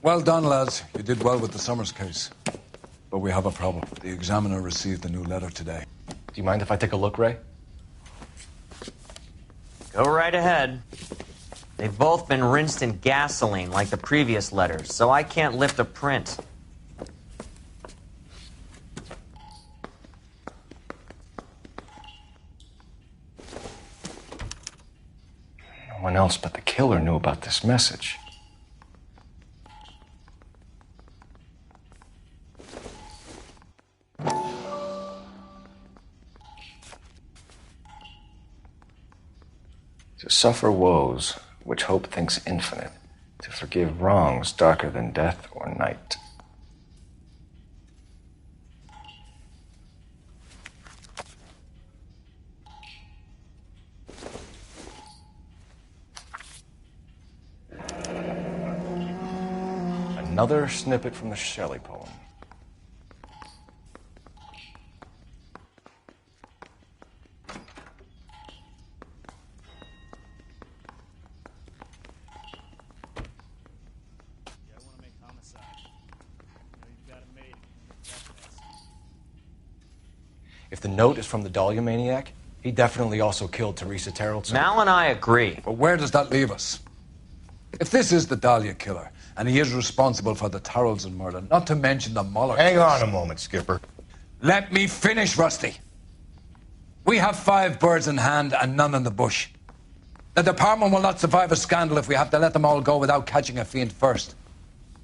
Well done, lads. You did well with the Summers case. But we have a problem. The examiner received a new letter today. Do you mind if I take a look, Ray? Go right ahead. They've both been rinsed in gasoline like the previous letters, so I can't lift a print. No one else but the killer knew about this message. To suffer woes which hope thinks infinite, to forgive wrongs darker than death or night. Another snippet from the Shelley poem. If the note is from the Dahlia maniac, he definitely also killed Teresa Terrellson. Mal and I agree. But where does that leave us? If this is the Dahlia killer, and he is responsible for the Tarrelson murder, not to mention the Muller Hang case. on a moment, Skipper. Let me finish, Rusty. We have 5 birds in hand and none in the bush. The department will not survive a scandal if we have to let them all go without catching a fiend first.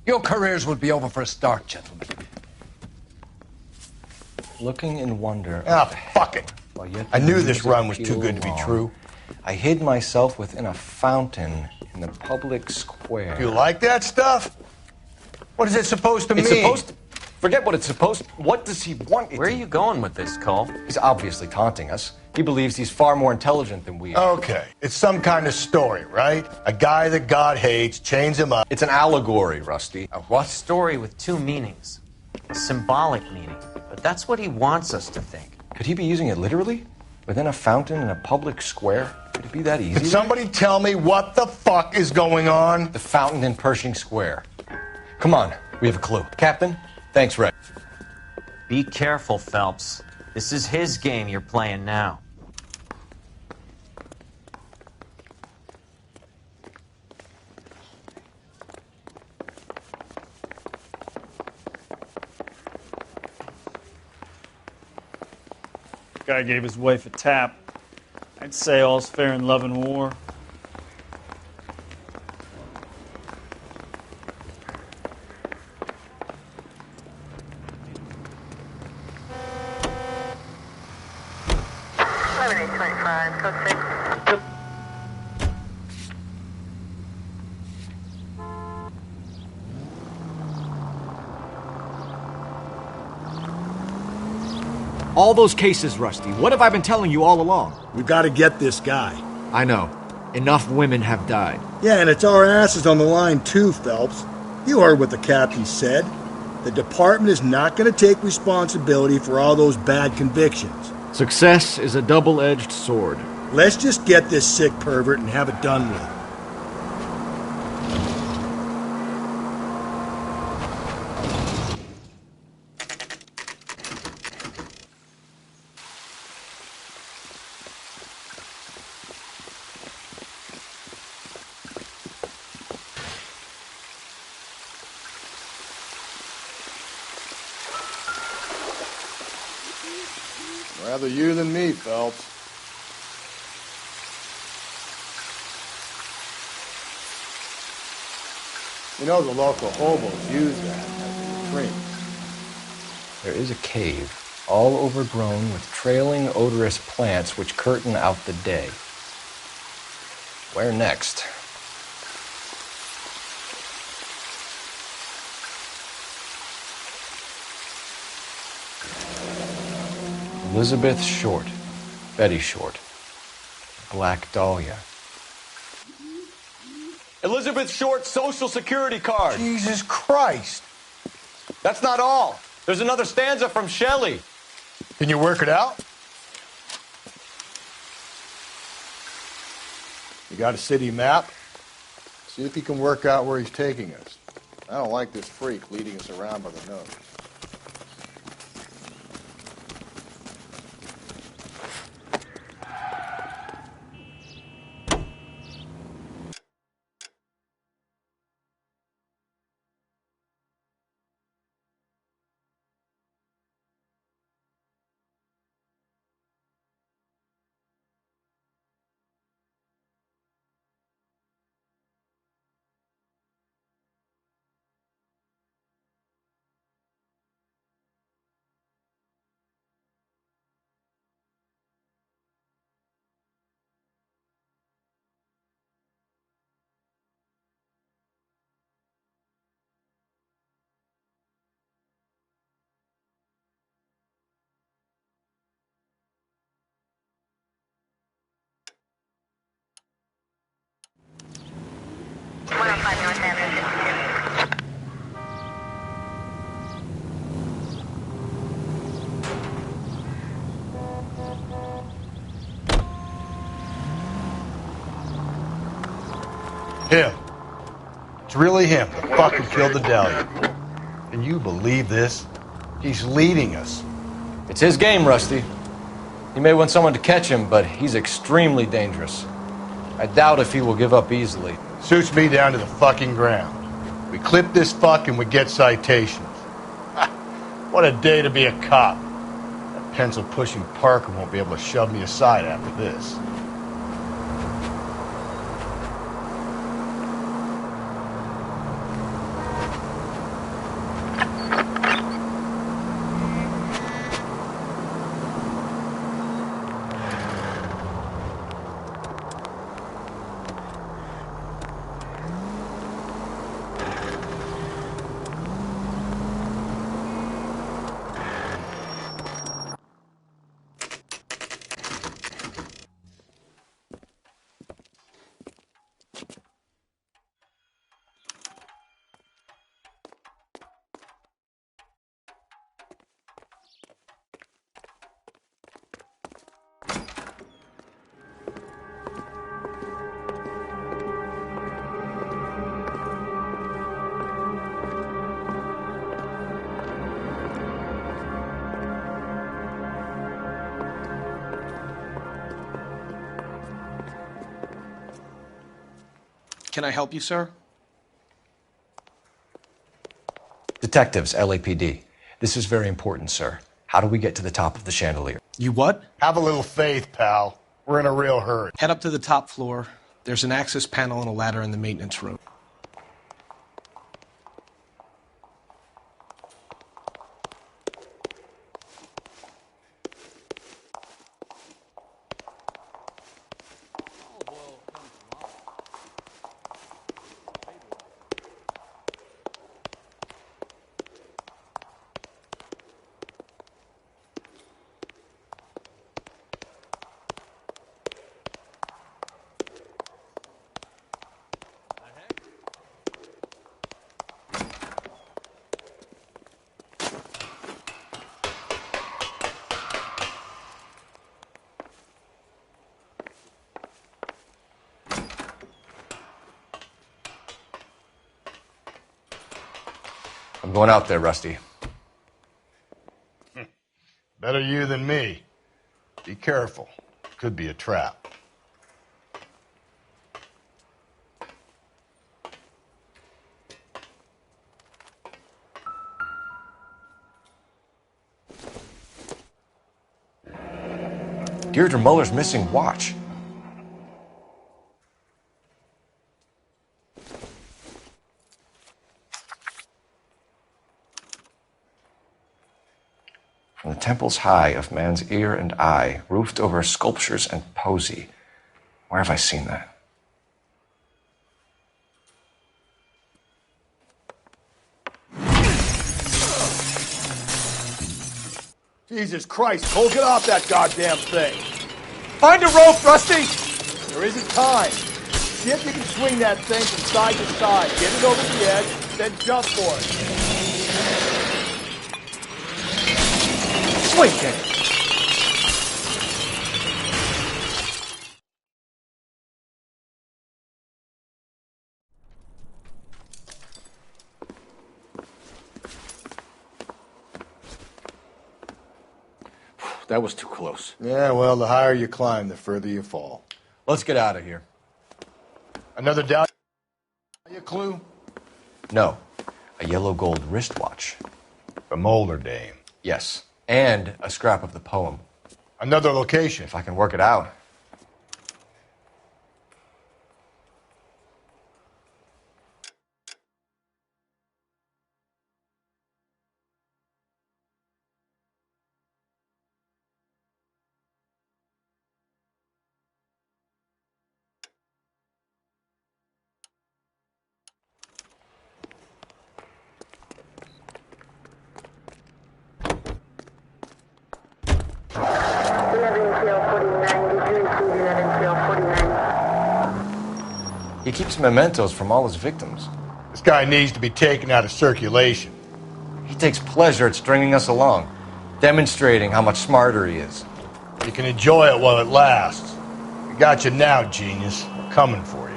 Your careers will be over for a start, gentlemen. Looking in wonder. Ah, fuck it. I knew this run was too good to be true. I hid myself within a fountain in the public square. You like that stuff? What is it supposed to mean? It's supposed to... Forget what it's supposed to... What does he want it Where are to... you going with this, Cole? He's obviously taunting us. He believes he's far more intelligent than we are. Okay, it's some kind of story, right? A guy that God hates, chains him up. It's an allegory, Rusty. A what? Story with 2 meanings. A symbolic meaning. But that's what he wants us to think. Could he be using it literally? Within a fountain in a public square? Could it be that easy? Can somebody tell me what the fuck is going on? The fountain in Pershing Square. Come on, we have a clue. Captain, thanks, Ray. Be careful, Phelps. This is his game you're playing now. Guy gave his wife a tap. I'd say all's fair in love and war. All those cases, Rusty. What have I been telling you all along? We've got to get this guy. I know. Enough women have died. Yeah, and it's our asses on the line too, Phelps. You heard what the captain said. The department is not going to take responsibility for all those bad convictions. Success is a double-edged sword. Let's just get this sick pervert and have it done with. Rather you than me, Phelps. You know the local hobos use that as a drink. There is a cave, all overgrown with trailing, odorous plants which curtain out the day. Where next? Elizabeth Short, Betty Short, Black Dahlia. Elizabeth Short's Social Security card. Jesus Christ. That's not all. There's another stanza from Shelley. Can you work it out? You got a city map? See if you can work out where he's taking us. I don't like this freak leading us around by the nose. Him. It's really him, the fuck who killed the Dahlia. Can you believe this? He's leading us. It's his game, Rusty. He may want someone to catch him, but he's extremely dangerous. I doubt if he will give up easily. Suits me down to the fucking ground. We clip this fuck and we get citations. What a day to be a cop. That pencil-pushing Parker won't be able to shove me aside after this. Can I help you, sir? Detectives, LAPD. This is very important, sir. How do we get to the top of the chandelier? You what? Have a little faith, pal. We're in a real hurry. Head up to the top floor. There's an access panel and a ladder in the maintenance room. I'm going out there, Rusty. Better you than me. Be careful. Could be a trap. Deirdre Muller's missing watch. From the temples high of man's ear and eye, roofed over sculptures and poesy. Where have I seen that? Jesus Christ, Cole, get off that goddamn thing. Find a rope, Rusty! There isn't time. See if you can swing that thing from side to side. Get it over the edge, then jump for it. Swing it! that was too close. Yeah, well, the higher you climb, the further you fall. Let's get out of here. Another Dahlia clue? No, a yellow gold wristwatch. From Older Dame. Yes, and a scrap of the poem. Another location. If I can work it out. He keeps mementos from all his victims. This guy needs to be taken out of circulation. He takes pleasure at stringing us along, demonstrating how much smarter he is. You can enjoy it while it lasts. We got you now, genius. We're coming for you.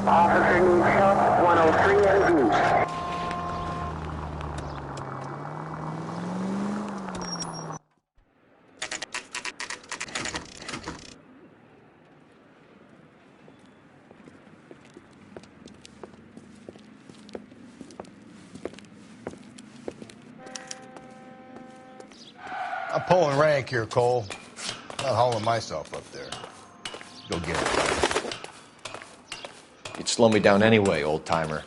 Officer needs help, 103 MD. I'm pulling rank here, Cole. Not hauling myself up there. Go get it. You'd slow me down anyway, old-timer.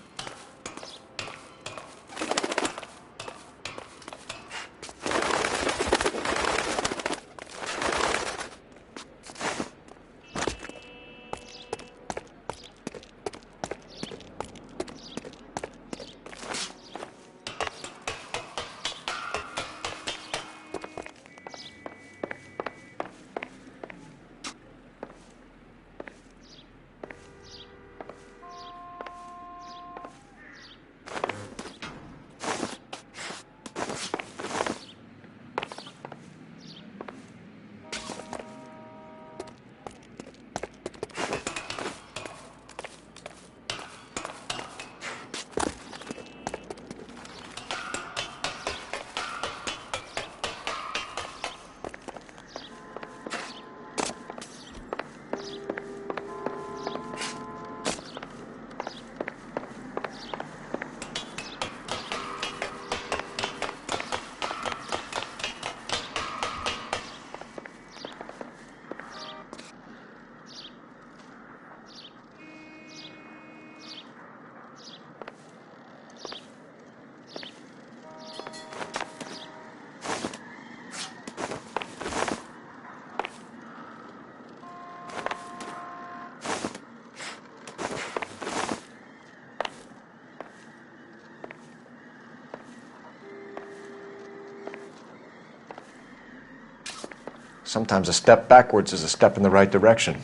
Sometimes a step backwards is a step in the right direction.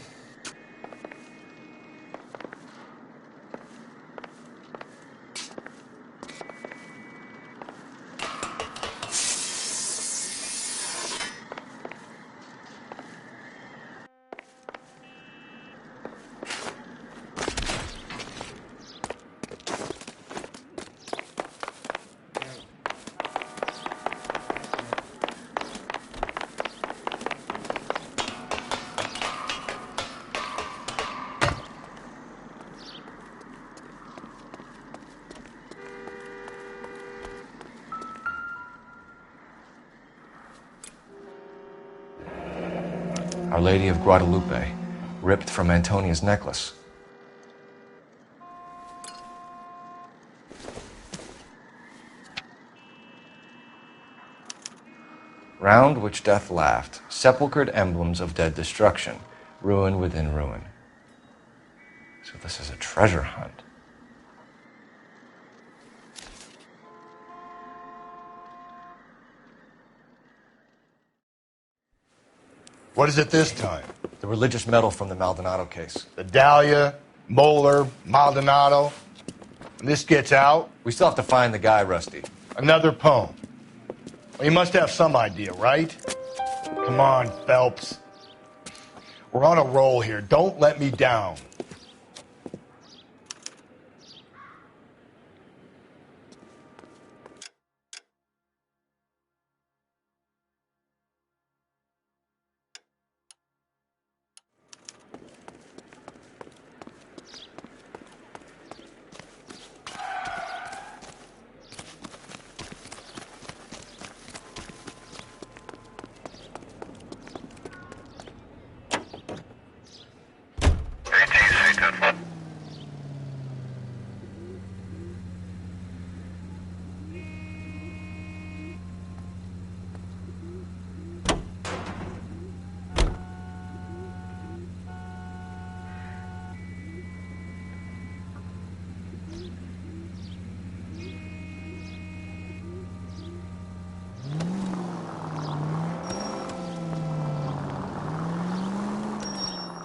Our Lady of Guadalupe, ripped from Antonia's necklace. Round which death laughed, sepulchred emblems of dead destruction, Ruin within ruin. So this is a treasure hunt. What is it this time? The religious medal from the Maldonado case. The Dahlia, Moeller, Maldonado. When this gets out... We still have to find the guy, Rusty. Another poem. Well, you must have some idea, right? Come on, Phelps. We're on a roll here. Don't let me down.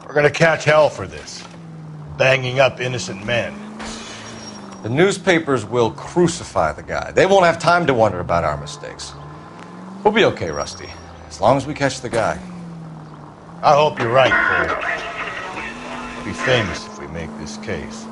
We're gonna catch hell for this. Banging up innocent men. The newspapers will crucify the guy. They won't have time to wonder about our mistakes. We'll be okay, Rusty, as long as we catch the guy. I hope you're right, Cole. We'll be famous if we make this case.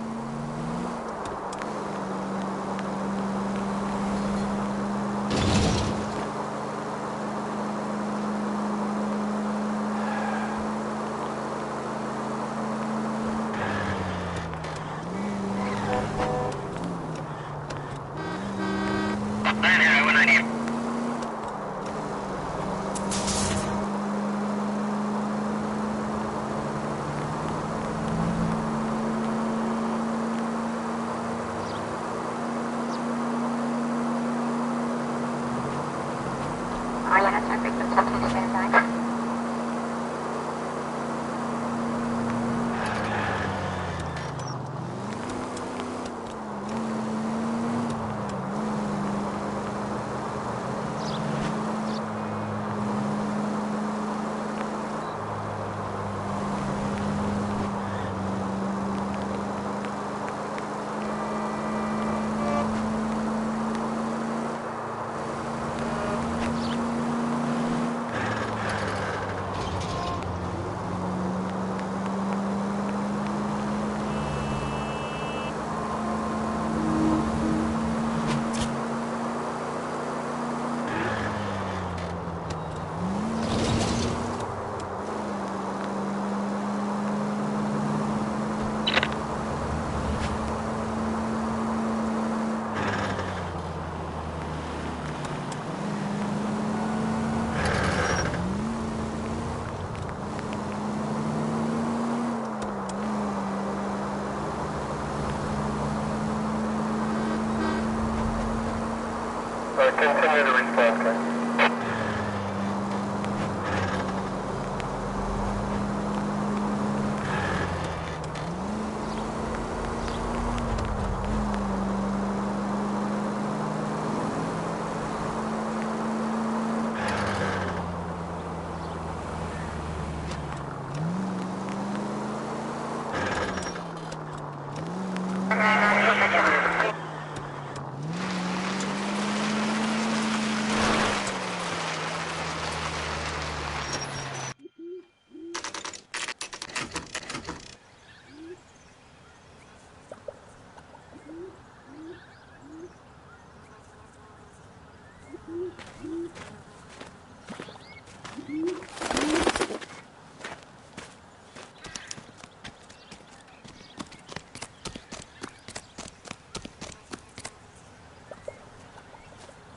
Continue to respond, okay?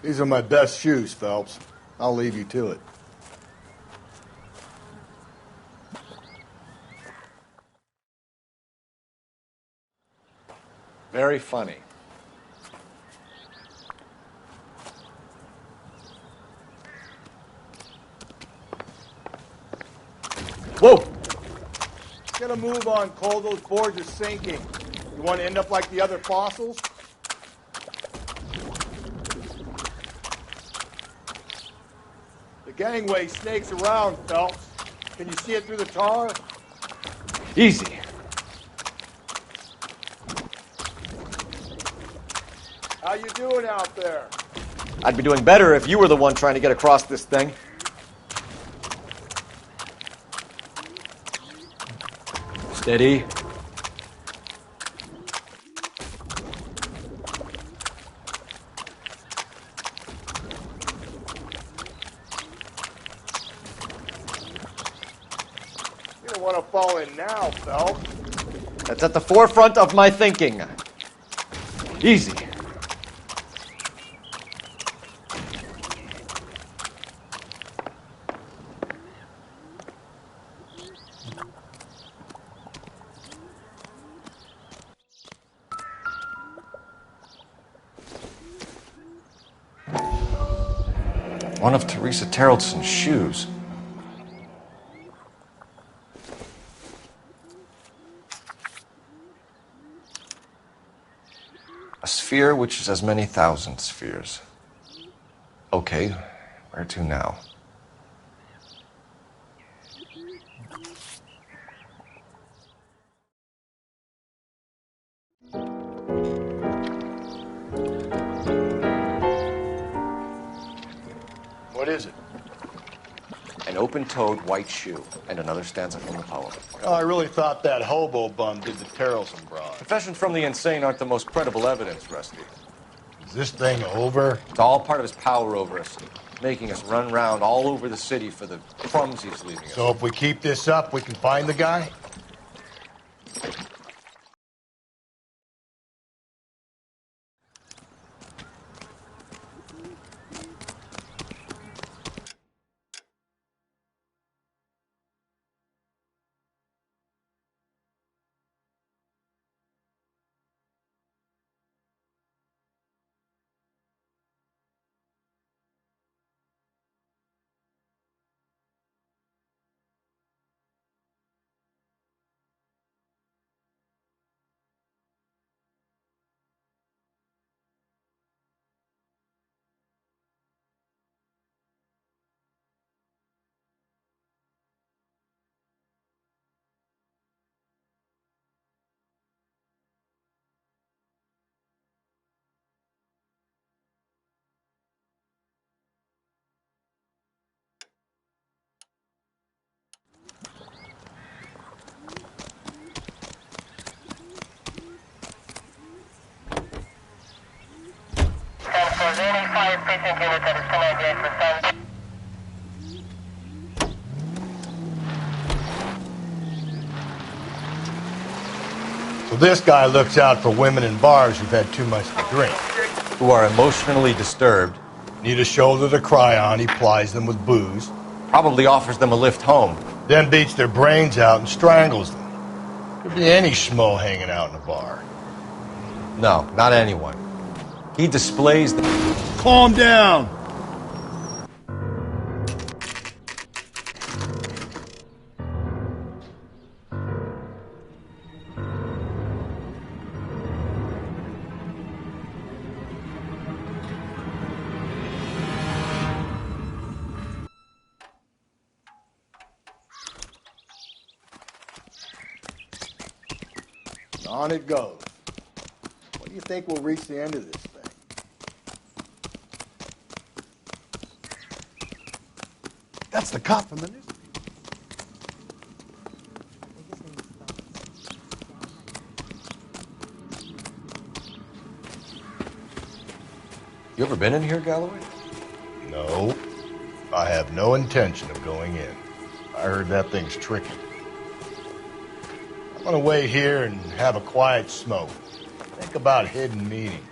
These are my best shoes, Phelps. I'll leave you to it. Very funny. Whoa! Get a move on, Cole. Those boards are sinking. You want to end up like the other fossils? The gangway snakes around, Phelps. Can you see it through the tar? Easy. How you doing out there? I'd be doing better if you were the one trying to get across this thing. Steady. You don't want to fall in now, Phelps. That's at the forefront of my thinking. Easy. One of Teresa Terreldson's shoes. A sphere which is as many thousand spheres. Okay, where to now? What is it? An open-toed white shoe, and another stanza from the poem. Oh, I really thought that hobo bum did the Terrelson broad. Confessions from the insane aren't the most credible evidence, Rusty. Is this thing over? It's all part of his power over us, making us run round all over the city for the crumbs he's leaving us. So if we keep this up, we can find the guy? So this guy looks out for women in bars who've had too much to drink. Who are emotionally disturbed. Need a shoulder to cry on, he plies them with booze. Probably offers them a lift home. Then beats their brains out and strangles them. Could be any schmo hanging out in a bar. No, not anyone. He displays the... Calm down! On it goes. When do you think we'll reach the end of this thing? That's the cop from the newspaper. You ever been in here, Galloway? No. I have no intention of going in. I heard that thing's tricky. I'm gonna wait here and have a quiet smoke. Think about hidden meanings.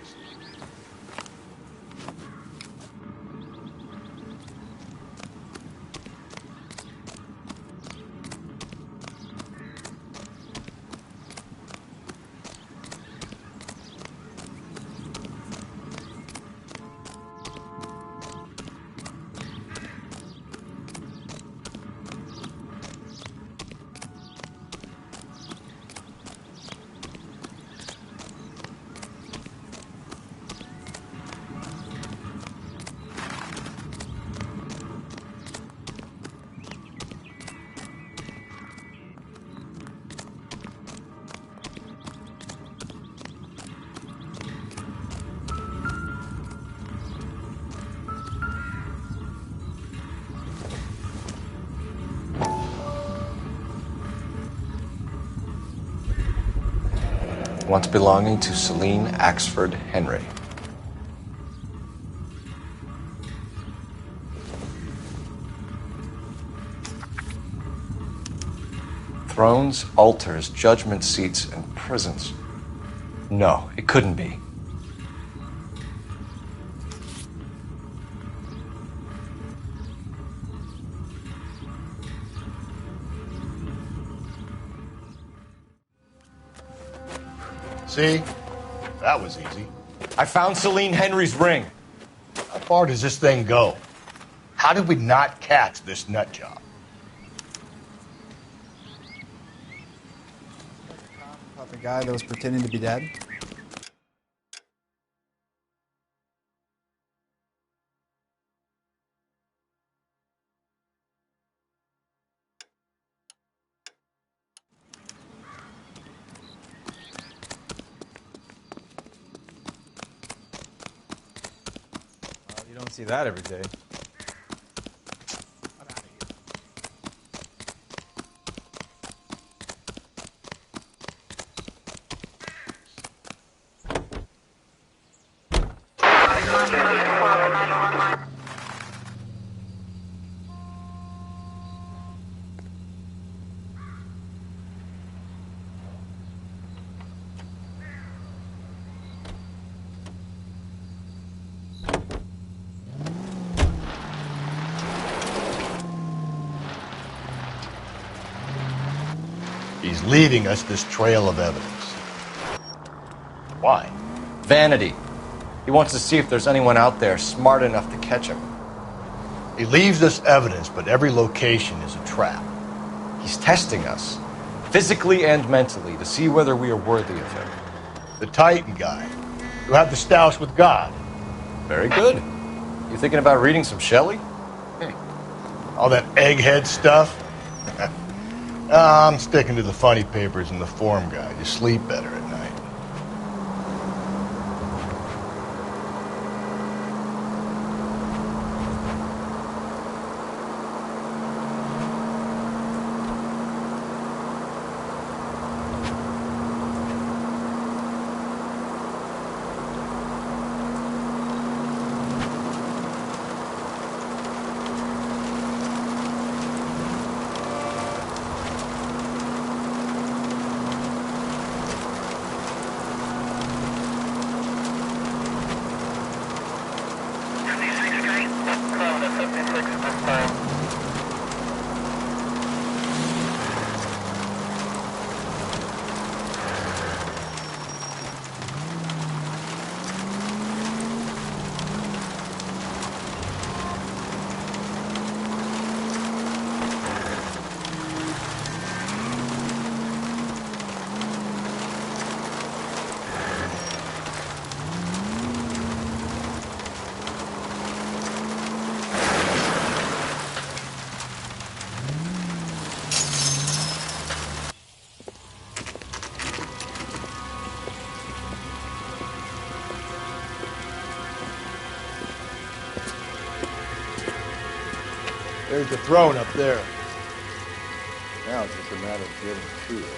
once belonging to Celine Axford Henry. Thrones, altars, judgment seats, and prisons. No, it couldn't be. See? That was easy. I found Celine Henry's ring. How far does this thing go? How did we not catch this nut job? About the guy that was pretending to be dead? You don't see that every day. He's leaving us this trail of evidence. Why? Vanity. He wants to see if there's anyone out there smart enough to catch him. He leaves us evidence, but every location is a trap. He's testing us, physically and mentally, to see whether we are worthy of him. The Titan guy, who had the stoush with God. Very good. You thinking about reading some Shelley? All that egghead stuff? I'm sticking to the funny papers and the form guide. You sleep better at night. There's the throne up there. Now it's just a matter of getting to it.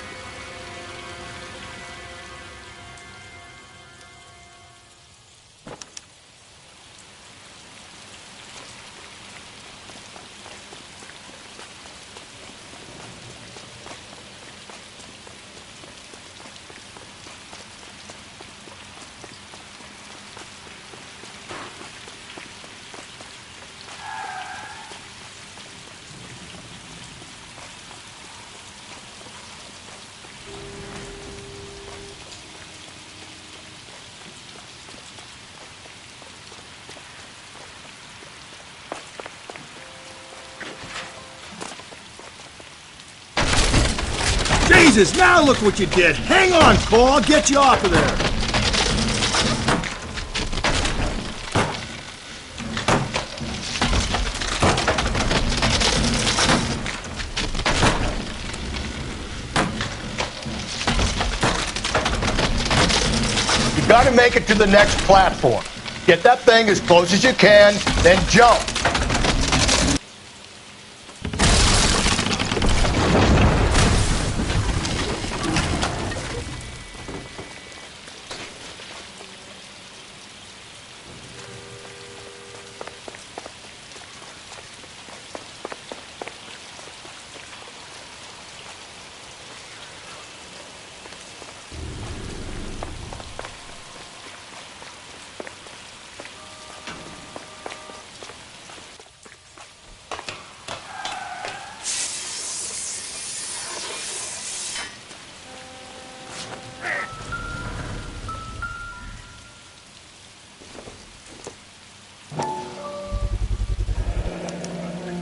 Jesus, now look what you did! Hang on, Cole, I'll get you off of there! You gotta make it to the next platform. Get that thing as close as you can, then jump.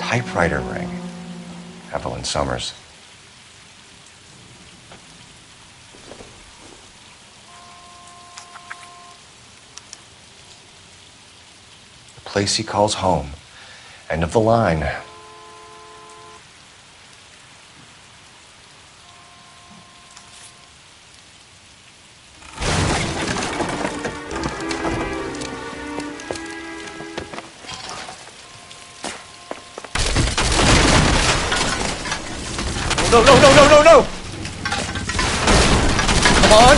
typewriter ring. Evelyn Summers. The place he calls home. End of the line. No, no, no, no, no, no! Come on!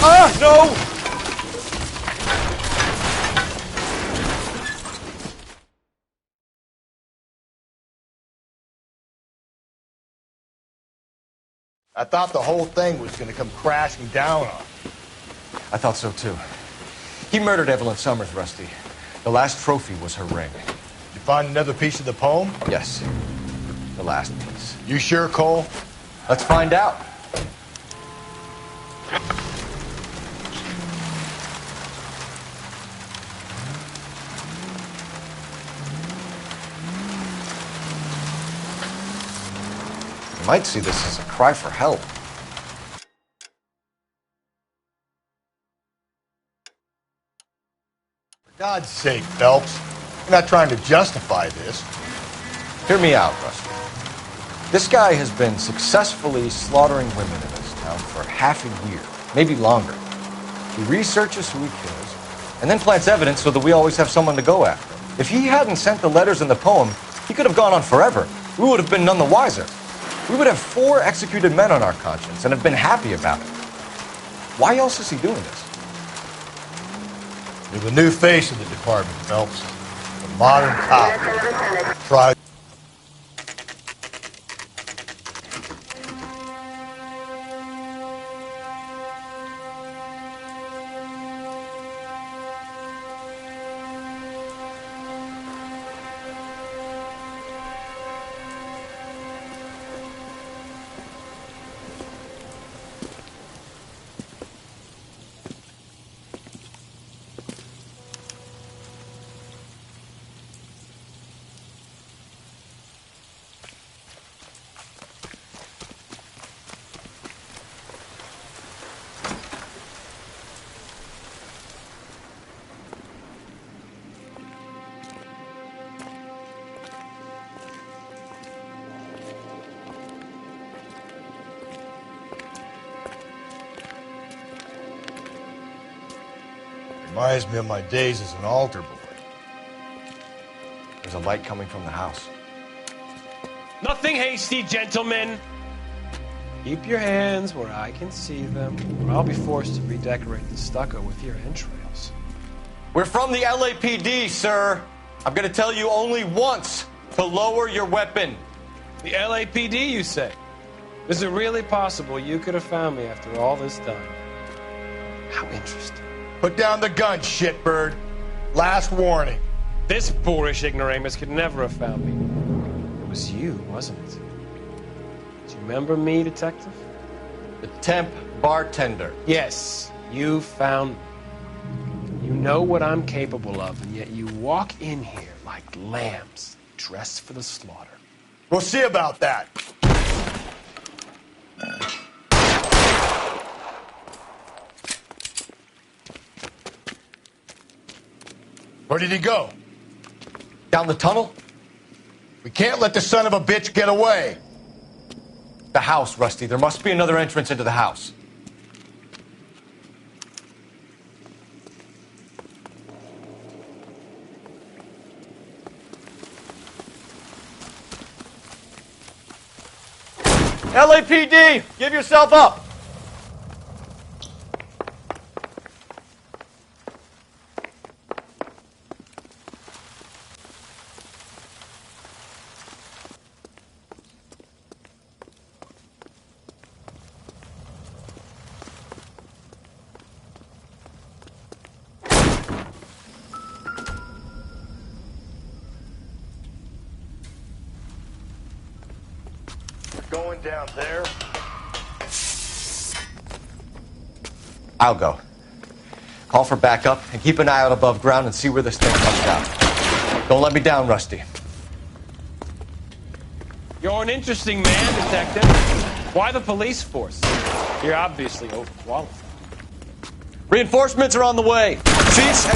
Ah, no! I thought the whole thing was going to come crashing down on him. I thought so too. He murdered Evelyn Summers, Rusty. The last trophy was her ring. Did you find another piece of the poem? Yes. The last piece. You sure, Cole? Let's find out. You might see this as a cry for help. For God's sake, Phelps. You're not trying to justify this. Hear me out, Rusty. This guy has been successfully slaughtering women in this town for half a year, maybe longer. He researches who he kills, and then plants evidence so that we always have someone to go after. If he hadn't sent the letters in the poem, he could have gone on forever. We would have been none the wiser. We would have 4 executed men on our conscience and have been happy about it. Why else is he doing this? You're the new face of the department, Phelps. The modern cop. Try. Reminds me of my days as an altar boy. There's a light coming from the house. Nothing hasty, gentlemen. Keep your hands where I can see them, or I'll be forced to redecorate the stucco with your entrails. We're from the LAPD, sir. I'm going to tell you only once to lower your weapon. The LAPD, you say? Is it really possible you could have found me after all this time? How interesting. Put down the gun, shitbird. Last warning. This boorish ignoramus could never have found me. It was you, wasn't it? Do you remember me, detective? The temp bartender. Yes, you found me. You know what I'm capable of, and yet you walk in here like lambs dressed for the slaughter. We'll see about that. Where did he go? Down the tunnel? We can't let the son of a bitch get away. The house, Rusty. There must be another entrance into the house. LAPD, give yourself up. Going down there. I'll go. Call for backup and keep an eye out above ground and see where this thing comes down. Don't let me down, Rusty. You're an interesting man, Detective. Why the police force? You're obviously overqualified. Reinforcements are on the way. Chiefs.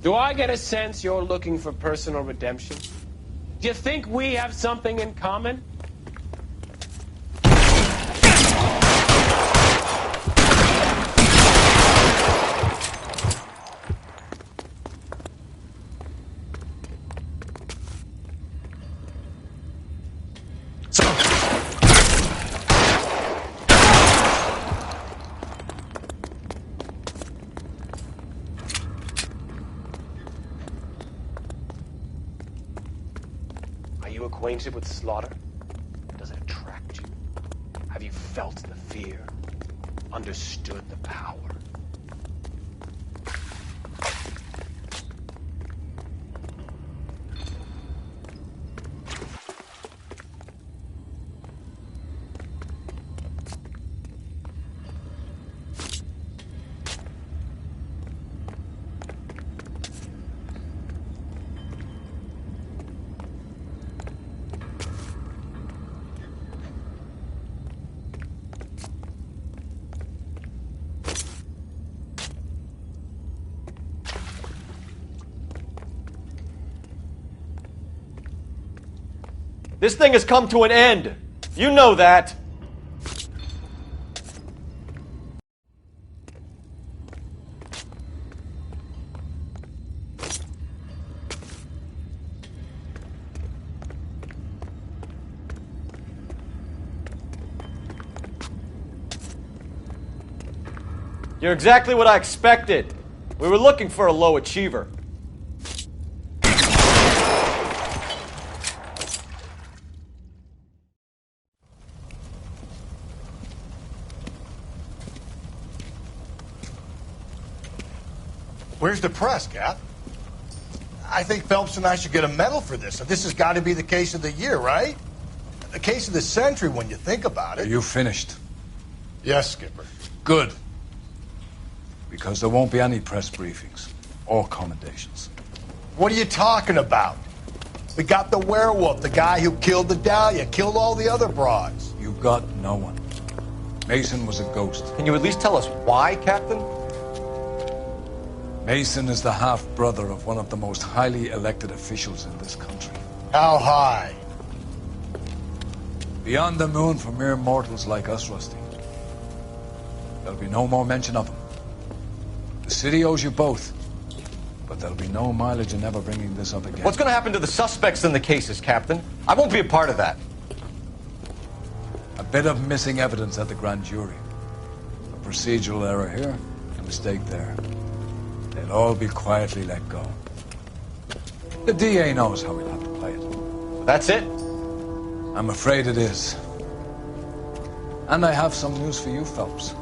Do I get a sense you're looking for personal redemption? Do you think we have something in common? Acquainted with slaughter? Does it attract you? Have you felt the fear? Understood the power? This thing has come to an end. You know that. You're exactly what I expected. We were looking for a low achiever. Where's the press, Cap? I think Phelps and I should get a medal for this. This has got to be the case of the year, right? The case of the century when you think about it. Are you finished? Yes, Skipper. Good. Because there won't be any press briefings or commendations. What are you talking about? We got the werewolf, the guy who killed the Dahlia, killed all the other broads. You got no one. Mason was a ghost. Can you at least tell us why, Captain? Mason is the half-brother of one of the most highly elected officials in this country. How high? Beyond the moon for mere mortals like us, Rusty. There'll be no more mention of him. The city owes you both, but there'll be no mileage in ever bringing this up again. What's going to happen to the suspects in the cases, Captain? I won't be a part of that. A bit of missing evidence at the grand jury. A procedural error here, a mistake there. They'll all be quietly let go. The DA knows how we'll have to play it. That's it? I'm afraid it is. And I have some news for you, Phelps.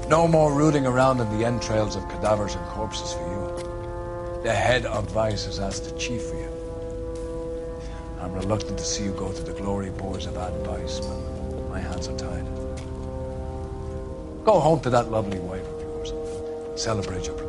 No more rooting around in the entrails of cadavers and corpses for you. The head of Vice has asked the chief for you. I'm reluctant to see you go to the glory boards of advice, but my hands are tied. Go home to that lovely wife of yours and celebrate your promotion.